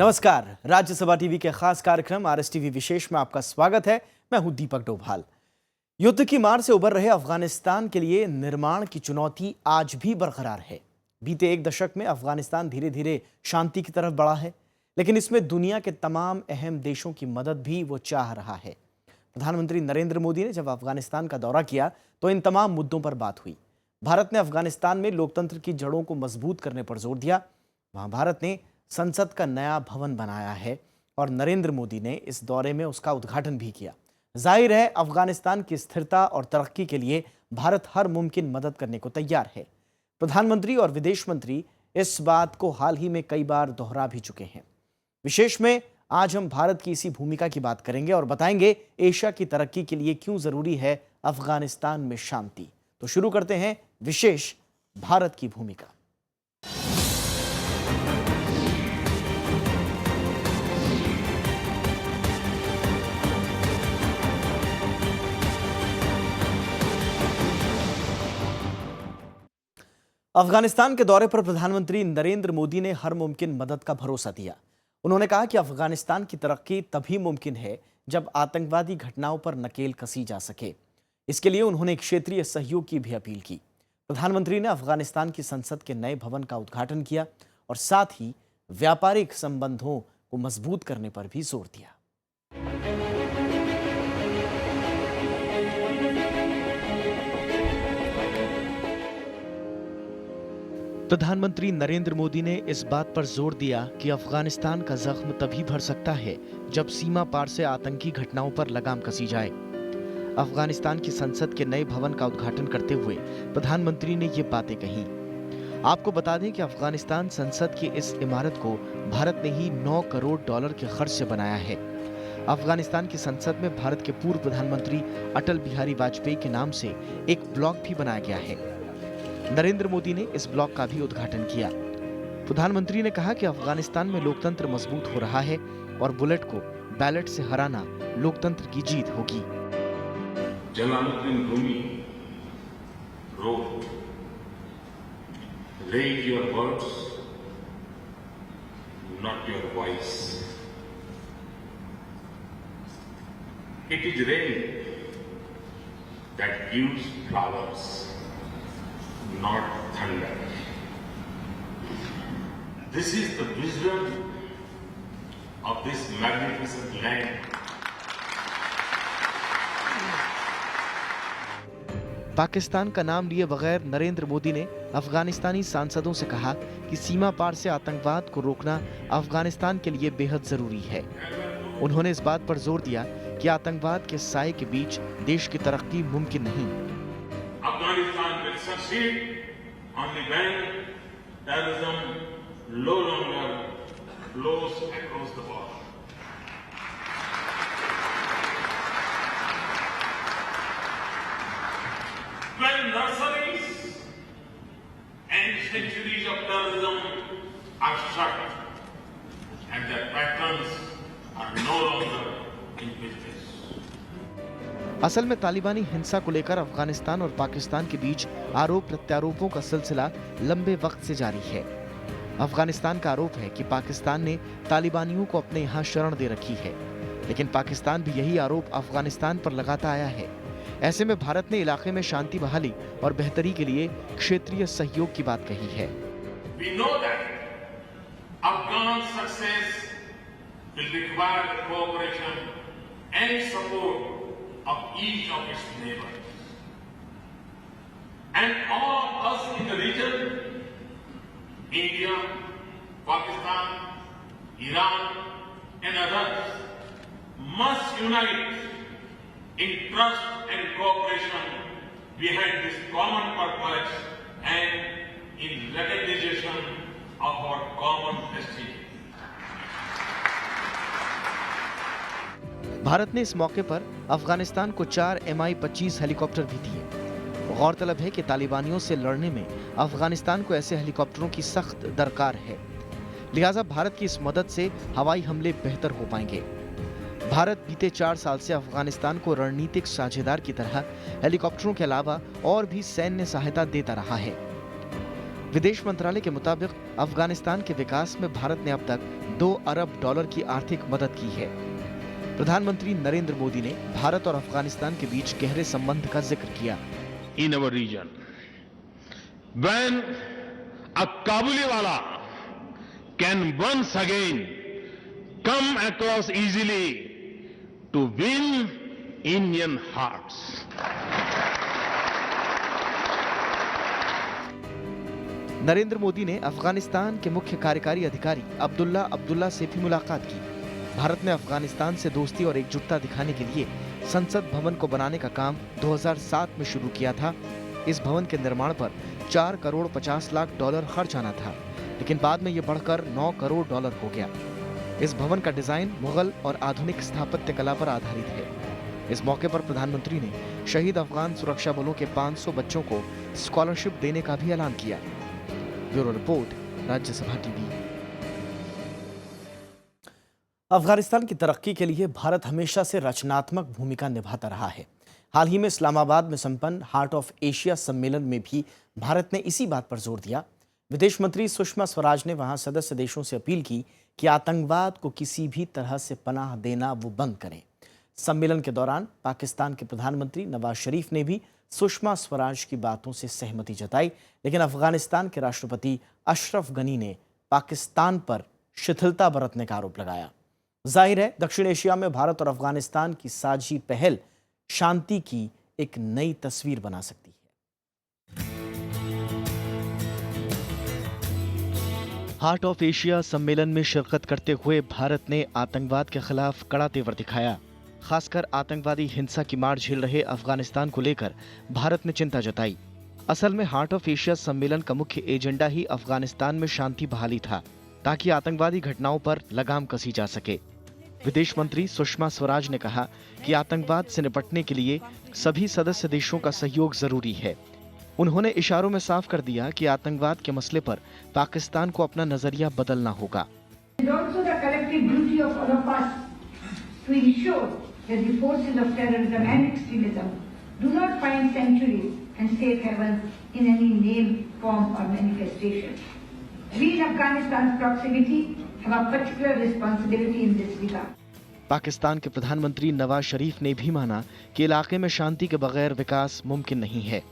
नमस्कार, राज्यसभा टीवी के खास कार्यक्रम आरएस-टीवी विशेष में आपका स्वागत है। मैं हूं दीपक डोभाल। युद्ध की मार से उबर रहे अफगानिस्तान के लिए निर्माण की चुनौती आज भी बरकरार है। बीते एक दशक में अफगानिस्तान धीरे धीरे शांति की तरफ बढ़ा है, लेकिन इसमें दुनिया के तमाम अहम देशों की मदद भी वो चाह रहा है। प्रधानमंत्री नरेंद्र मोदी ने जब अफगानिस्तान का दौरा किया तो इन तमाम मुद्दों पर बात हुई। भारत ने अफगानिस्तान में लोकतंत्र की जड़ों को मजबूत करने पर जोर दिया। वहां भारत ने संसद का नया भवन बनाया है और नरेंद्र मोदी ने इस दौरे में उसका उद्घाटन भी किया। जाहिर है, अफगानिस्तान की स्थिरता और तरक्की के लिए भारत हर मुमकिन मदद करने को तैयार है। प्रधानमंत्री और विदेश मंत्री इस बात को हाल ही में कई बार दोहरा भी चुके हैं। विशेष में आज हम भारत की इसी भूमिका की बात करेंगे और बताएंगे एशिया की तरक्की के लिए क्यों जरूरी है अफगानिस्तान में शांति। तो शुरू करते हैं विशेष भारत की भूमिका। अफगानिस्तान के दौरे पर प्रधानमंत्री नरेंद्र मोदी ने हर मुमकिन मदद का भरोसा दिया। उन्होंने कहा कि अफगानिस्तान की तरक्की तभी मुमकिन है जब आतंकवादी घटनाओं पर नकेल कसी जा सके। इसके लिए उन्होंने क्षेत्रीय सहयोग की भी अपील की। प्रधानमंत्री ने अफगानिस्तान की संसद के नए भवन का उद्घाटन किया और साथ ही व्यापारिक संबंधों को मजबूत करने पर भी जोर दिया। प्रधानमंत्री नरेंद्र मोदी ने इस बात पर जोर दिया कि अफगानिस्तान का जख्म तभी भर सकता है जब सीमा पार से आतंकी घटनाओं पर लगाम कसी जाए। अफगानिस्तान की संसद के नए भवन का उद्घाटन करते हुए प्रधानमंत्री ने ये बातें कही। आपको बता दें कि अफगानिस्तान संसद की इस इमारत को भारत ने ही 9 करोड़ डॉलर के खर्च से बनाया है। अफगानिस्तान की संसद में भारत के पूर्व प्रधानमंत्री अटल बिहारी वाजपेयी के नाम से एक ब्लॉक भी बनाया गया है। नरेंद्र मोदी ने इस ब्लॉक का भी उद्घाटन किया। प्रधानमंत्री ने कहा कि अफगानिस्तान में लोकतंत्र मजबूत हो रहा है और बुलेट को बैलेट से हराना लोकतंत्र की जीत होगी। Jalaluddin Rumi wrote, "Raise your words, not your voice. It is rain that gives flowers, not thunder." This is the wisdom of this magnificent land. Pakistan का नाम लिए बगैर नरेंद्र मोदी ने अफगानिस्तानी सांसदों से कहा कि सीमा पार से आतंकवाद को रोकना अफगानिस्तान के लिए बेहद जरूरी है। उन्होंने इस बात पर जोर दिया कि आतंकवाद के साए के बीच देश की तरक्की मुमकिन नहीं। Afghanistan will succeed only when terrorism no longer flows across the border. When nurseries and centuries of terrorism are shut and their patterns are no longer in business. असल में तालिबानी हिंसा को लेकर अफगानिस्तान और पाकिस्तान के बीच आरोप प्रत्यारोपों का सिलसिला लंबे वक्त से जारी है। अफगानिस्तान का आरोप है कि पाकिस्तान ने तालिबानियों को अपने यहाँ शरण दे रखी है, लेकिन पाकिस्तान भी यही आरोप अफगानिस्तान पर लगाता आया है। ऐसे में भारत ने इलाके में शांति बहाली और बेहतरी के लिए क्षेत्रीय सहयोग की बात कही है। We know that Afghan success will require the cooperation and support of each of its neighbors. And all of us in the region, India, Pakistan, Iran and others, must unite in trust and cooperation behind this common purpose and in recognition of our common destiny. Bharat ने इस मौके पर अफगानिस्तान को 4 Mi-25 helicopter भी दिए। गौरतलब है कि तालिबानियों से लड़ने में अफगानिस्तान को ऐसे हेलीकॉप्टरों की सख्त दरकार है, लिहाजा भारत की इस मदद से हवाई हमले बेहतर हो पाएंगे। भारत बीते 4 साल से अफगानिस्तान को रणनीतिक साझेदार की तरह हेलीकॉप्टरों के अलावा और भी सैन्य सहायता देता रहा है। विदेश मंत्रालय के मुताबिक अफगानिस्तान के विकास में भारत ने अब तक $2 अरब की आर्थिक मदद की है। प्रधानमंत्री नरेंद्र मोदी ने भारत और अफगानिस्तान के बीच गहरे संबंध का जिक्र किया। In our region, when a Kabuliwala can once again come across easily to win Indian hearts. Narendra Modi ने अफगानिस्तान के मुख्य कार्यकारी अधिकारी अब्दुल्ला से भी मुलाकात की। भारत ने अफगानिस्तान से दोस्ती और एकजुटता दिखाने के लिए संसद भवन को बनाने का काम 2007 में शुरू किया था। इस भवन के निर्माण पर $4 करोड़ 50 लाख खर्च आना था, लेकिन बाद में यह बढ़कर $9 करोड़ हो गया। इस भवन का डिजाइन मुगल और आधुनिक स्थापत्य कला पर आधारित है। इस मौके पर प्रधानमंत्री ने शहीद अफगान सुरक्षा बलों के 500 बच्चों को स्कॉलरशिप देने का भी ऐलान किया। Bureau report, Rajya Sabha TV. Afghanistan की तरक्की के लिए भारत हमेशा से रचनात्मक भूमिका निभाता रहा है। हाल ही में इस्लामाबाद में संपन्न हार्ट ऑफ एशिया सम्मेलन में भी भारत ने इसी बात पर जोर दिया। विदेश मंत्री सुषमा स्वराज ने वहां सदस्य देशों से अपील की कि आतंकवाद को किसी भी तरह से पनाह देना वो बंद करें। सम्मेलन के दौरान पाकिस्तान के प्रधानमंत्री नवाज शरीफ ने भी सुषमा स्वराज की बातों से सहमति जताई, लेकिन अफगानिस्तान के राष्ट्रपति अशरफ गनी ने पाकिस्तान पर शिथिलता बरतने का आरोप लगाया। जाहिर है, दक्षिण एशिया में भारत और अफगानिस्तान की साझी पहल शांति की एक नई तस्वीर बना सकती है। हार्ट ऑफ एशिया सम्मेलन में शिरकत करते हुए भारत ने आतंकवाद के खिलाफ कड़ा तेवर दिखाया। खासकर आतंकवादी हिंसा की मार झेल रहे अफगानिस्तान को लेकर भारत ने चिंता जताई। असल में हार्ट ऑफ एशिया सम्मेलन का मुख्य एजेंडा ही अफगानिस्तान में शांति बहाली था, ताकि आतंकवादी घटनाओं पर लगाम कसी जा सके। विदेश मंत्री सुषमा स्वराज ने कहा कि आतंकवाद से निपटने के लिए सभी सदस्य देशों का सहयोग जरूरी है। उन्होंने इशारों में साफ कर दिया कि आतंकवाद के मसले पर पाकिस्तान को अपना नजरिया बदलना होगा। That the forces of terrorism and extremism do not find sanctuary and safe haven in any name, form or manifestation. We in Afghanistan's proximity have a particular responsibility in this regard. Pakistan के प्रधानमंत्री नवाज शरीफ ने भी माना कि इलाके में शांति के बगैर विकास मुमकिन नहीं है,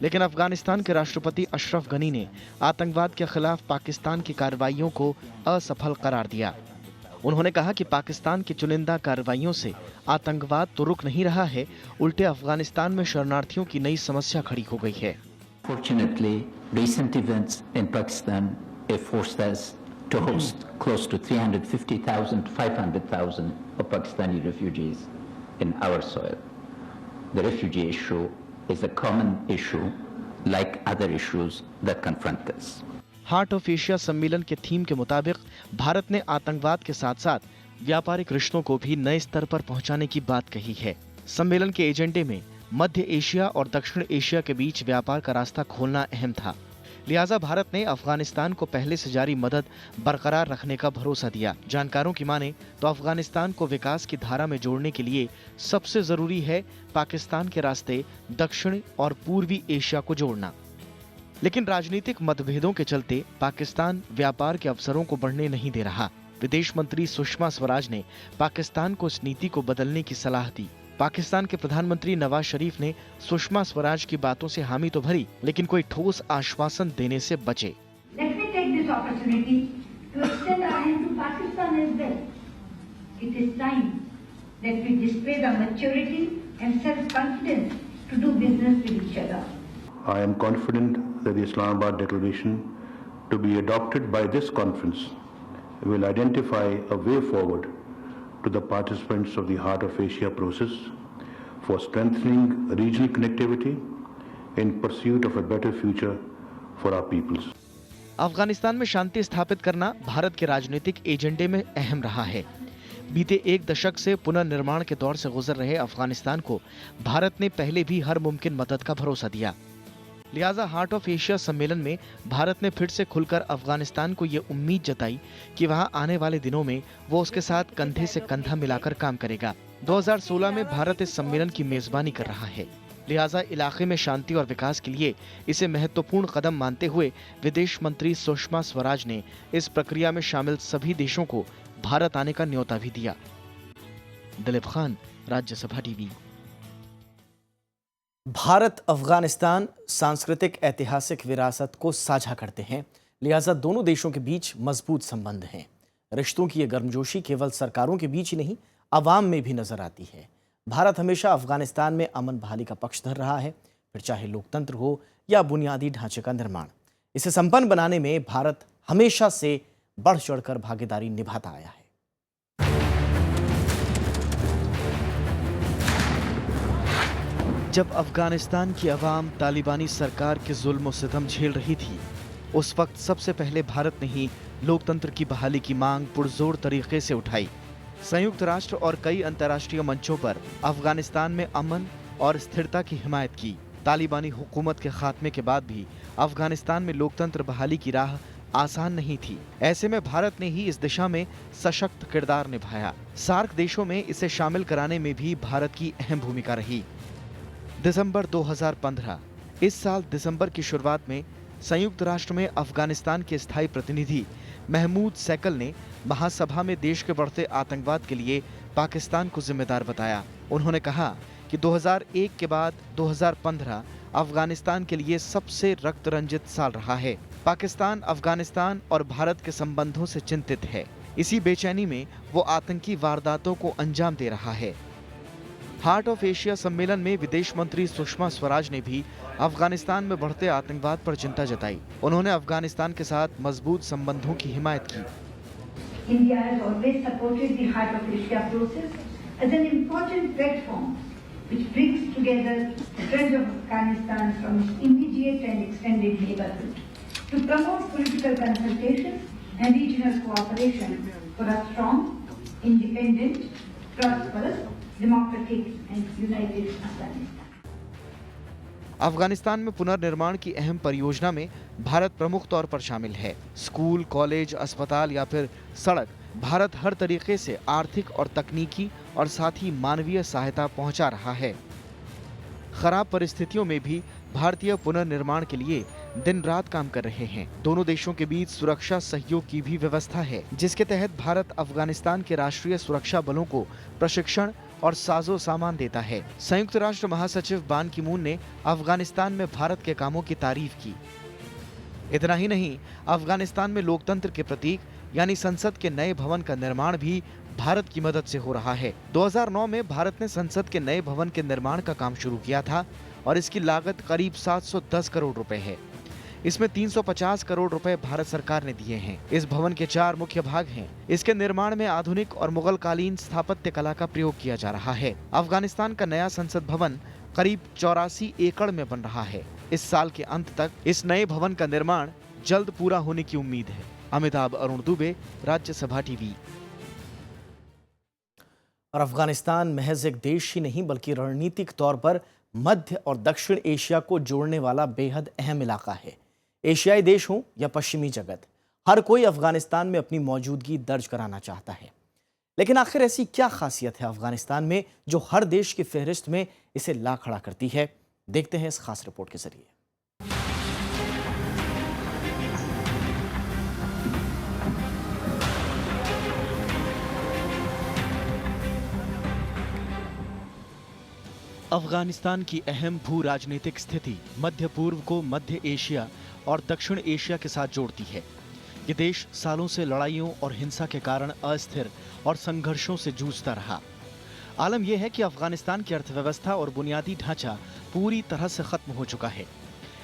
लेकिन अफगानिस्तान के राष्ट्रपति अशरफ गनी ने आतंकवाद के खिलाफ पाकिस्तान की कार्रवाइयों को असफल करार दिया। उन्होंने कहा कि पाकिस्तान की चुनिंदा कार्रवाइयों से आतंकवाद तो रुक नहीं रहा है, उल्टे अफगानिस्तान में शरणार्थियों की नई समस्या खड़ी हो गई है। Fortunately, recent events in Pakistan have forced us to host close to 350,000, 500,000 of Pakistani refugees in our soil. The refugee issue is a common issue like other issues that confront us. Heart of Asia सम्मेलन के theme के मुताबिक भारत ने आतंकवाद के साथ साथ व्यापारिक रिश्तों को भी नए स्तर पर पहुंचाने की बात कही है। सम्मेलन के एजेंडे में मध्य एशिया और दक्षिण एशिया के बीच व्यापार का रास्ता खोलना अहम था। लिहाजा भारत ने अफगानिस्तान को पहले से जारी मदद बरकरार रखने का भरोसा दिया। जानकारों की माने तो अफगानिस्तान को विकास की धारा में जोड़ने के लिए सबसे जरूरी है पाकिस्तान के रास्ते दक्षिण और पूर्वी एशिया को जोड़ना। लेकिन राजनीतिक मतभेदों के चलते पाकिस्तान व्यापार के अवसरों को बढ़ने नहीं दे रहा। विदेश मंत्री सुषमा स्वराज ने पाकिस्तान को इस नीति को बदलने की सलाह दी। पाकिस्तान के प्रधानमंत्री नवाज शरीफ ने सुषमा स्वराज की बातों से हामी तो भरी, लेकिन कोई ठोस आश्वासन देने से बचे। Let me take this opportunity to extend our hand to Pakistan as well. It is time that we display the maturity and self-confidence to do business with each other. I am confident that the Islamabad Declaration to be adopted by this conference will identify a way forward to the participants of the Heart of Asia process for strengthening regional connectivity in pursuit of a better future for our peoples. Afghanistan में शांति स्थापित करना भारत के राजनीतिक एजेंडे में अहम रहा है। बीते एक दशक से पुनर्निर्माण के दौर से गुजर रहे अफगानिस्तान को भारत ने पहले भी हर मुमकिन मदद का भरोसा दिया। लिहाजा हार्ट ऑफ एशिया सम्मेलन में भारत ने फिर से खुलकर अफगानिस्तान को ये उम्मीद जताई कि वहां आने वाले दिनों में वो उसके साथ कंधे से कंधा मिलाकर काम करेगा। 2016 में भारत इस सम्मेलन की मेजबानी कर रहा है। लिहाजा इलाके में शांति और विकास के लिए इसे महत्वपूर्ण कदम मानते हुए विदेश मंत्री सुषमा स्वराज ने इस प्रक्रिया में शामिल सभी देशों को भारत आने का न्योता भी दिया। दिलीप खान, राज्यसभा टीवी। भारत अफगानिस्तान सांस्कृतिक ऐतिहासिक विरासत को साझा करते हैं, लिहाजा दोनों देशों के बीच मजबूत संबंध हैं। रिश्तों की ये गर्मजोशी केवल सरकारों के बीच ही नहीं, अवाम में भी नजर आती है। भारत हमेशा अफगानिस्तान में अमन बहाली का पक्षधर रहा है, फिर चाहे लोकतंत्र हो या बुनियादी ढांचे का निर्माण। इसे संपन्न बनाने में भारत हमेशा से बढ़ चढ़कर भागीदारी निभाता आया है। जब अफगानिस्तान की आवाम तालिबानी सरकार के जुल्म और सितम झेल रही थी, उस वक्त सबसे पहले भारत ने ही लोकतंत्र की बहाली की मांग पुरजोर तरीके से उठाई। संयुक्त राष्ट्र और कई अंतर्राष्ट्रीय मंचों पर अफगानिस्तान में अमन और स्थिरता की हिमायत की। तालिबानी हुकूमत के खात्मे के बाद भी अफगानिस्तान में लोकतंत्र बहाली की राह आसान नहीं थी। ऐसे में भारत ने ही इस दिशा में सशक्त किरदार निभाया। सार्क देशों में इसे शामिल कराने में भी भारत की अहम भूमिका रही। दिसंबर 2015, इस साल दिसंबर की शुरुआत में संयुक्त राष्ट्र में अफगानिस्तान के स्थायी प्रतिनिधि महमूद सैकल ने महासभा में देश के बढ़ते आतंकवाद के लिए पाकिस्तान को जिम्मेदार बताया। उन्होंने कहा कि 2001 के बाद 2015 अफगानिस्तान के लिए सबसे रक्त रंजित साल रहा है। पाकिस्तान अफगानिस्तान और भारत के संबंधों से चिंतित है। इसी बेचैनी में वो आतंकी वारदातों को अंजाम दे रहा है। हार्ट ऑफ एशिया सम्मेलन में विदेश मंत्री सुषमा स्वराज ने भी अफगानिस्तान में बढ़ते आतंकवाद पर चिंता जताई। उन्होंने अफगानिस्तान के साथ मजबूत संबंधों की हिमायत की। India has always supported the Heart of Asia process as an important platform which brings together the friends of Afghanistan from its immediate and extended neighborhood to promote political consultation and regional cooperation for a strong, independent, prosperous, democratic and united Afghanistan. Afghanistan में पुनर्निर्माण की अहम परियोजना में भारत प्रमुख तौर पर शामिल है। स्कूल, कॉलेज, अस्पताल या फिर सड़क, भारत हर तरीके से आर्थिक और तकनीकी और साथ ही मानवीय सहायता पहुंचा रहा है। खराब परिस्थितियों में भी भारतीय पुनर्निर्माण के लिए दिन रात काम कर रहे हैं। दोनों देशों के बीच सुरक्षा सहयोग की भी व्यवस्था है, जिसके तहत भारत अफगानिस्तान के राष्ट्रीय सुरक्षा बलों को प्रशिक्षण और साजो सामान देता है। संयुक्त राष्ट्र महासचिव बान की मून ने अफगानिस्तान में भारत के कामों की तारीफ की। इतना ही नहीं, अफगानिस्तान में लोकतंत्र के प्रतीक यानी संसद के नए भवन का निर्माण भी भारत की मदद से हो रहा है। 2009 में भारत ने संसद के नए भवन के निर्माण का काम शुरू किया था और इसकी लागत करीब 710 करोड़ रुपए है। इसमें 350 करोड़ रुपए भारत सरकार ने दिए हैं। इस भवन के 4 मुख्य भाग हैं। इसके निर्माण में आधुनिक और मुगल कालीन स्थापत्य कला का प्रयोग किया जा रहा है। अफगानिस्तान का नया संसद भवन करीब 84 एकड़ में बन रहा है। इस साल के अंत तक इस नए भवन का निर्माण जल्द पूरा होने की उम्मीद है। अमिताभ अरुण दुबे, राज्यसभा टीवी। और अफगानिस्तान महज एक देश ही नहीं बल्कि रणनीतिक तौर पर मध्य और दक्षिण एशिया को जोड़ने वाला बेहद अहम इलाका है। एशियाई देश हो या पश्चिमी जगत, हर कोई अफगानिस्तान में अपनी मौजूदगी दर्ज कराना चाहता है। लेकिन आखिर ऐसी क्या खासियत है अफगानिस्तान में जो हर देश की फहरिस्त में इसे ला खड़ा करती है? देखते हैं इस खास रिपोर्ट के जरिए। अफगानिस्तान की अहम भू राजनीतिक स्थिति मध्य पूर्व को मध्य एशिया और दक्षिण एशिया के साथ जोड़ती है। ये देश सालों से लड़ाइयों और हिंसा के कारण अस्थिर और संघर्षों से जूझता रहा। आलम यह है कि अफगानिस्तान की अर्थव्यवस्था और बुनियादी ढांचा पूरी तरह से खत्म हो चुका है।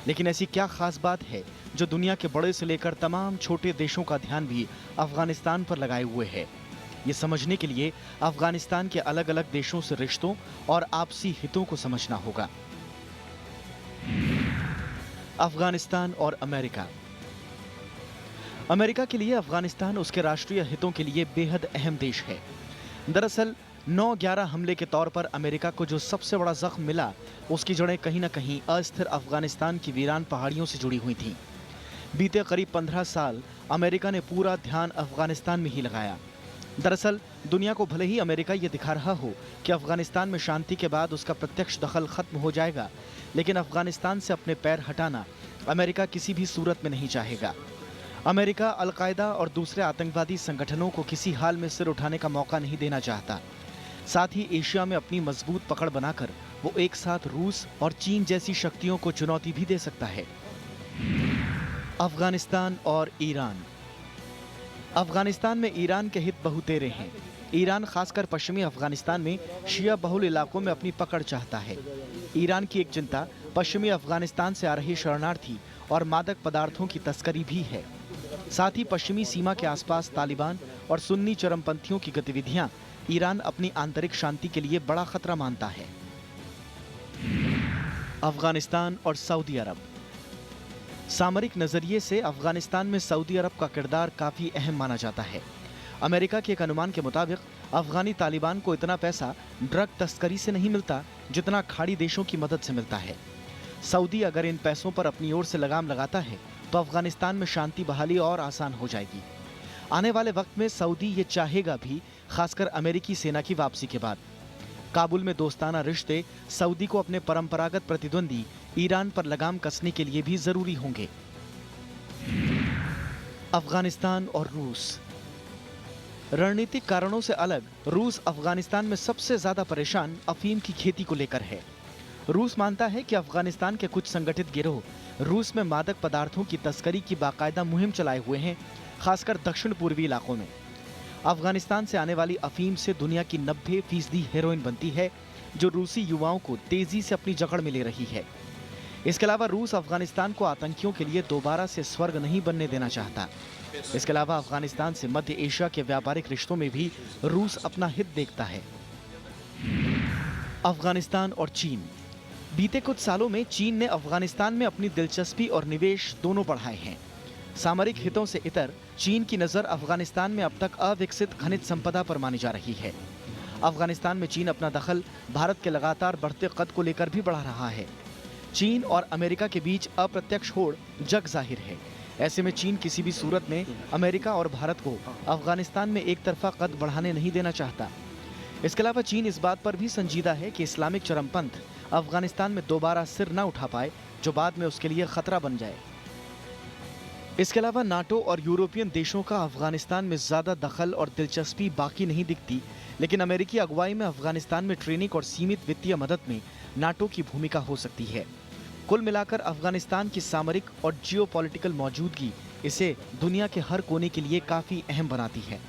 लेकिन ऐसी क्या खास बात है जो दुनिया के बड़े से लेकर तमाम छोटे देशों का ध्यान भी अफगानिस्तान पर लगाए हुए है? ये समझने के लिए अफगानिस्तान के अलग अलग देशों से रिश्तों और आपसी हितों को समझना होगा। अफगानिस्तान और अमेरिका। अमेरिका के लिए अफगानिस्तान उसके राष्ट्रीय हितों के लिए बेहद अहम देश है। दरअसल 9/11 हमले के तौर पर अमेरिका को जो सबसे बड़ा जख्म मिला, उसकी जड़ें कहीं न कहीं अस्थिर अफगानिस्तान की वीरान पहाड़ियों से जुड़ी हुई थीं। बीते करीब 15 साल अमेरिका ने पूरा ध्यान अफगानिस्तान में ही लगाया। दरअसल दुनिया को भले ही अमेरिका ये दिखा रहा हो कि अफगानिस्तान में शांति के बाद उसका प्रत्यक्ष दखल खत्म हो जाएगा, लेकिन अफगानिस्तान से अपने पैर हटाना अमेरिका किसी भी सूरत में नहीं चाहेगा। अमेरिका अलकायदा और दूसरे आतंकवादी संगठनों को किसी हाल में सिर उठाने का मौका नहीं देना चाहता। साथ ही एशिया में अपनी मजबूत पकड़ बनाकर वो एक साथ रूस और चीन जैसी शक्तियों को चुनौती भी दे सकता है। अफगानिस्तान और ईरान। अफगानिस्तान में ईरान के हित बहुतेरे हैं। ईरान खासकर पश्चिमी अफगानिस्तान में शिया बहुल इलाकों में अपनी पकड़ चाहता है। ईरान की एक चिंता पश्चिमी अफगानिस्तान से आ रही शरणार्थी और मादक पदार्थों की तस्करी भी है। साथ ही पश्चिमी सीमा के आसपास तालिबान और सुन्नी चरमपंथियों की गतिविधियां ईरान अपनी आंतरिक शांति के लिए बड़ा खतरा मानता है। अफगानिस्तान और सऊदी अरब। सामरिक नजरिए से अफगानिस्तान में सऊदी अरब का किरदार काफी अहम माना जाता है। अमेरिका के एक अनुमान के मुताबिक अफगानी तालिबान को इतना पैसा ड्रग तस्करी से नहीं मिलता जितना खाड़ी देशों की मदद से मिलता है। सऊदी अगर इन पैसों पर अपनी ओर से लगाम लगाता है तो अफगानिस्तान में शांति बहाली और आसान हो जाएगी। आने वाले वक्त में सऊदी ये चाहेगा भी, खासकर अमेरिकी सेना की वापसी के बाद। काबुल में दोस्ताना रिश्ते सऊदी को अपने परंपरागत प्रतिद्वंदी ईरान पर लगाम कसने के लिए भी जरूरी होंगे। अफगानिस्तान और रूस। रणनीतिक कारणों से अलग रूस अफगानिस्तान में सबसे ज्यादा परेशान अफीम की खेती को लेकर है। रूस मानता है कि अफगानिस्तान के कुछ संगठित गिरोह रूस में मादक पदार्थों की तस्करी की बाकायदा मुहिम चलाए हुए हैं, खासकर दक्षिण पूर्वी इलाकों में। अफगानिस्तान से आने वाली अफीम से दुनिया की 90% हेरोइन बनती है, जो रूसी युवाओं को तेजी से अपनी जकड़ में ले रही है। इसके अलावा रूस अफगानिस्तान को आतंकियों के लिए दोबारा से स्वर्ग नहीं बनने देना चाहता। इसके अलावा अफगानिस्तान से मध्य एशिया के व्यापारिक रिश्तों में भी रूस अपना हित देखता है। अफगानिस्तान और चीन। बीते कुछ सालों में चीन ने अफगानिस्तान में अपनी दिलचस्पी और निवेश दोनों बढ़ाए हैं। सामरिक हितों से इतर चीन की नजर अफगानिस्तान में अब तक अविकसित खनिज संपदा पर मानी जा रही है। अफगानिस्तान में चीन अपना दखल भारत के लगातार बढ़ते कद को लेकर भी बढ़ा रहा है। चीन और अमेरिका के बीच अप्रत्यक्ष होड़ जग जाहिर है। ऐसे में चीन किसी भी सूरत में अमेरिका और भारत को अफगानिस्तान में एक तरफा कद बढ़ाने नहीं देना चाहता। इसके अलावा चीन इस बात पर भी संजीदा है कि इस्लामिक चरमपंथ अफगानिस्तान में दोबारा सिर न उठा पाए, जो बाद में उसके लिए खतरा बन जाए। इसके अलावा नाटो और यूरोपियन देशों का अफगानिस्तान में ज्यादा दखल और दिलचस्पी बाकी नहीं दिखती, लेकिन अमेरिकी अगुवाई में अफगानिस्तान में ट्रेनिंग और सीमित वित्तीय मदद में नाटो की भूमिका हो सकती है। कुल मिलाकर अफगानिस्तान की सामरिक और जियोपॉलिटिकल मौजूदगी इसे दुनिया के हर कोने के लिए काफी अहम बनाती है।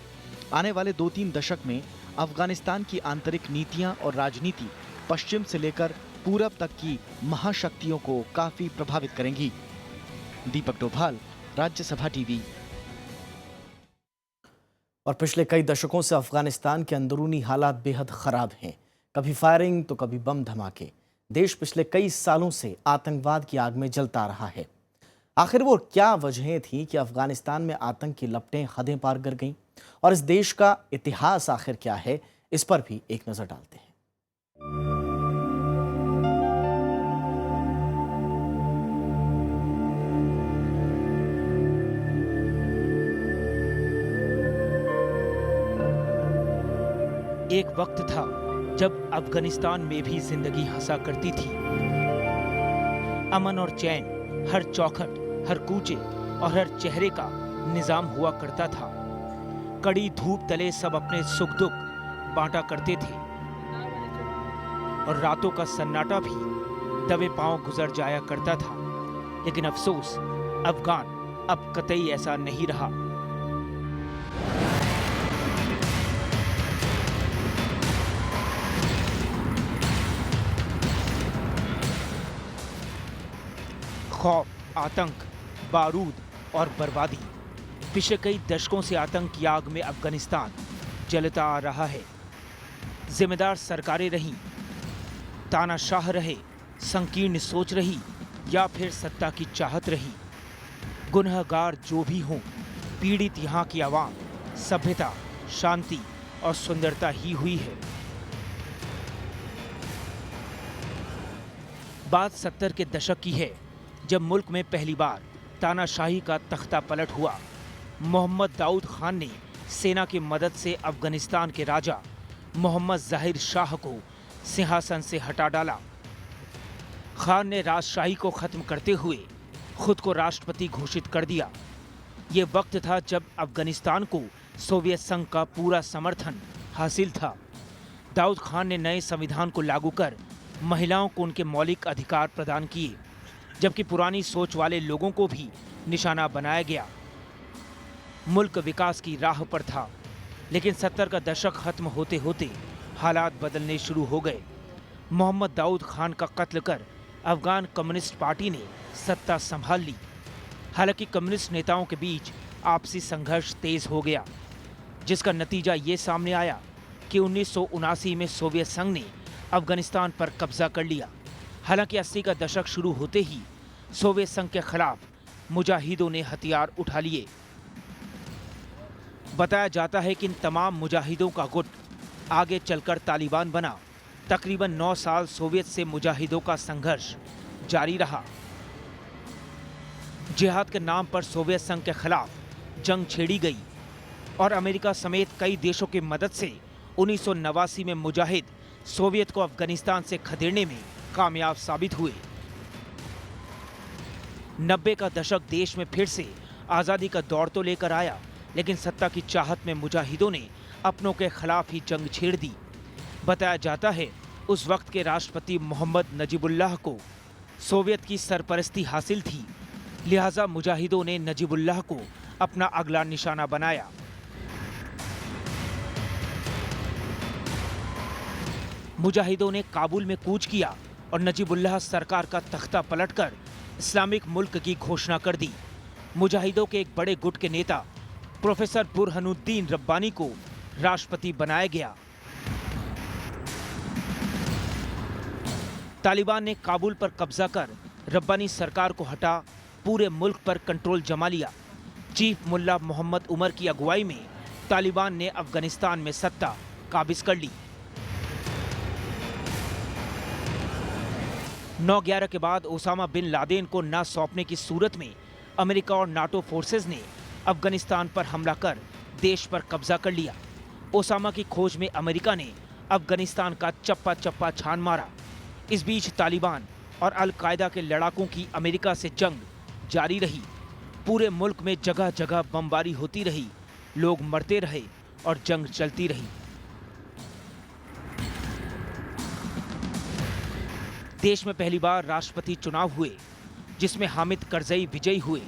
आने वाले 2-3 दशक में अफगानिस्तान की आंतरिक नीतियां और राजनीति पश्चिम से लेकर पूरब तक की महाशक्तियों को काफी प्रभावित करेंगी। दीपक डोभाल, राज्यसभा टीवी। और पिछले कई दशकों से अफगानिस्तान के अंदरूनी हालात बेहद खराब हैं। कभी फायरिंग तो कभी बम धमाके। देश पिछले कई सालों से आतंकवाद की आग में जलता रहा है। आखिर वो क्या वजहें थी कि अफगानिस्तान में आतंक की लपटें हदें पार कर गईं? और इस देश का इतिहास आखिर क्या है, इस पर भी एक नजर डालते हैं। एक वक्त था जब अफगानिस्तान में भी जिंदगी हंसा करती थी। अमन और चैन हर चौखट, हर कूचे और हर चेहरे का निजाम हुआ करता था। कड़ी धूप तले सब अपने सुख दुख बांटा करते थे और रातों का सन्नाटा भी दबे पांव गुजर जाया करता था। लेकिन अफसोस, अफगान अब कतई ऐसा नहीं रहा। खौफ, आतंक, बारूद और बर्बादी। पिछले कई दशकों से आतंक की आग में अफगानिस्तान जलता आ रहा है। जिम्मेदार सरकारें रहीं, तानाशाह रहे, संकीर्ण सोच रही या फिर सत्ता की चाहत रही। गुनहगार जो भी हों, पीड़ित यहाँ की आवाम सभ्यता, शांति और सुंदरता ही हुई है। बात 70 के दशक की है, जब मुल्क में पहली बार तानाशाही का तख्ता पलट हुआ। मोहम्मद दाऊद खान ने सेना की मदद से अफगानिस्तान के राजा मोहम्मद ज़ाहिर शाह को सिंहासन से हटा डाला। खान ने राजशाही को खत्म करते हुए खुद को राष्ट्रपति घोषित कर दिया। ये वक्त था जब अफगानिस्तान को सोवियत संघ का पूरा समर्थन हासिल था। दाऊद खान ने नए संविधान को लागू कर महिलाओं को उनके मौलिक अधिकार प्रदान किए, जबकि पुरानी सोच वाले लोगों को भी निशाना बनाया गया। मुल्क विकास की राह पर था, लेकिन 70 का दशक खत्म होते होते हालात बदलने शुरू हो गए। मोहम्मद दाऊद खान का कत्ल कर अफगान कम्युनिस्ट पार्टी ने सत्ता संभाल ली। हालांकि कम्युनिस्ट नेताओं के बीच आपसी संघर्ष तेज हो गया, जिसका नतीजा ये सामने आया कि 1979 में सोवियत संघ ने अफगानिस्तान पर कब्जा कर लिया। हालांकि 80 का दशक शुरू होते ही सोवियत संघ के खिलाफ मुजाहिदों ने हथियार उठा लिए। बताया जाता है कि इन तमाम मुजाहिदों का गुट आगे चलकर तालिबान बना। तकरीबन 9 साल सोवियत से मुजाहिदों का संघर्ष जारी रहा। जिहाद के नाम पर सोवियत संघ के खिलाफ जंग छेड़ी गई और अमेरिका समेत कई देशों की मदद से 1989 में मुजाहिद सोवियत को अफगानिस्तान से खदेड़ने में कामयाब साबित हुए। 90 का दशक देश में फिर से आज़ादी का दौर तो लेकर आया, लेकिन सत्ता की चाहत में मुजाहिदों ने अपनों के खिलाफ ही जंग छेड़ दी। बताया जाता है उस वक्त के राष्ट्रपति मोहम्मद नजीबुल्लाह को सोवियत की सरपरस्ती हासिल थी, लिहाजा मुजाहिदों ने नजीबुल्लाह को अपना अगला निशाना बनाया। मुजाहिदों ने काबुल में कूच किया और नजीबुल्लाह सरकार का तख्ता पलटकर इस्लामिक मुल्क की घोषणा कर दी। मुजाहिदों के एक बड़े गुट के नेता प्रोफेसर बुरहानुद्दीन रब्बानी को राष्ट्रपति बनाया गया। तालिबान ने काबुल पर कब्जा कर रब्बानी सरकार को हटा पूरे मुल्क पर कंट्रोल जमा लिया। चीफ मुल्ला मोहम्मद उमर की अगुवाई में तालिबान ने अफगानिस्तान में सत्ता काबिज कर ली। 9/11 के बाद ओसामा बिन लादेन को न सौंपने की सूरत में अमेरिका और नाटो फोर्सेस ने अफगानिस्तान पर हमला कर देश पर कब्जा कर लिया। ओसामा की खोज में अमेरिका ने अफगानिस्तान का चप्पा चप्पा छान मारा। इस बीच तालिबान और अल कायदा के लड़ाकों की अमेरिका से जंग जारी रही। पूरे मुल्क में जगह जगह बमबारी होती रही, लोग मरते रहे और जंग चलती रही। देश में पहली बार राष्ट्रपति चुनाव हुए, जिसमें हामिद करजई विजयी हुए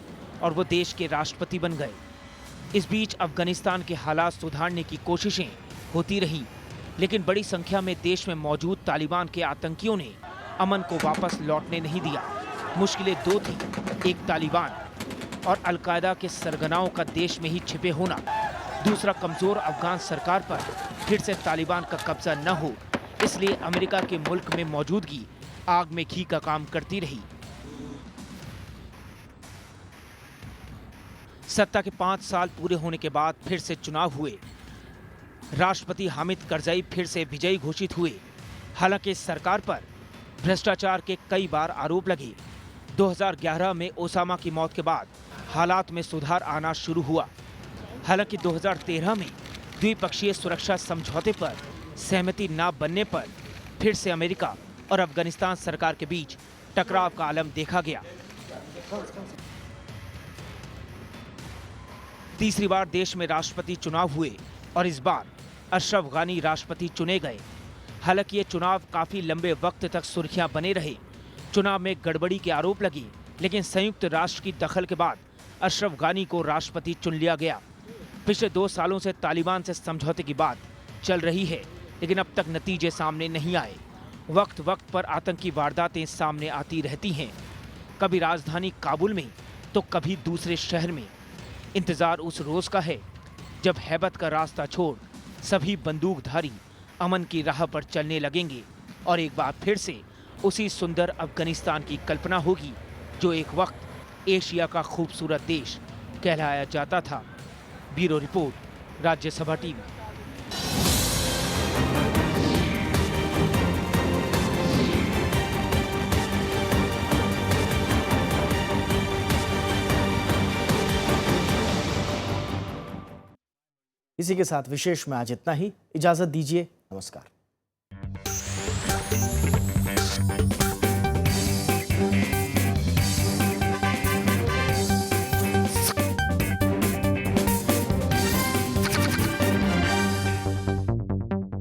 और वो देश के राष्ट्रपति बन गए। इस बीच अफगानिस्तान के हालात सुधारने की कोशिशें होती रहीं, लेकिन बड़ी संख्या में देश में मौजूद तालिबान के आतंकियों ने अमन को वापस लौटने नहीं दिया। मुश्किलें दो थीं, एक तालिबान और अल कायदा के सरगनाओं का देश में ही छिपे होना, दूसरा कमज़ोर अफगान सरकार पर फिर से तालिबान का कब्जा न हो। इसलिए अमेरिका के मुल्क में मौजूदगी आग में घी का काम करती रही। सत्ता के 5 साल पूरे होने के बाद फिर से चुनाव हुए। राष्ट्रपति हामिद करजई फिर से विजयी घोषित हुए। हालांकि इस सरकार पर भ्रष्टाचार के कई बार आरोप लगे। 2011 में ओसामा की मौत के बाद हालात में सुधार आना शुरू हुआ। हालांकि 2013 में द्विपक्षीय सुरक्षा समझौते पर सहमति न बनने पर फिर से अमेरिका और अफगानिस्तान सरकार के बीच टकराव का आलम देखा गया। तीसरी बार देश में राष्ट्रपति चुनाव हुए और इस बार अशरफ गानी राष्ट्रपति चुने गए। हालांकि ये चुनाव काफी लंबे वक्त तक सुर्खियां बने रहे। चुनाव में गड़बड़ी के आरोप लगे, लेकिन संयुक्त राष्ट्र की दखल के बाद अशरफ गानी को राष्ट्रपति चुन लिया गया। पिछले 2 सालों से तालिबान से समझौते की बात चल रही है, लेकिन अब तक नतीजे सामने नहीं आए। वक्त वक्त पर आतंकी वारदातें सामने आती रहती हैं, कभी राजधानी काबुल में तो कभी दूसरे शहर में। इंतजार उस रोज का है जब हैबत का रास्ता छोड़ सभी बंदूकधारी अमन की राह पर चलने लगेंगे और एक बार फिर से उसी सुंदर अफगानिस्तान की कल्पना होगी जो एक वक्त एशिया का खूबसूरत देश कहलाया जाता था। Bureau report, Rajya Sabha TV. इसी के साथ विशेष में आज इतना ही। इजाजत दीजिए। नमस्कार।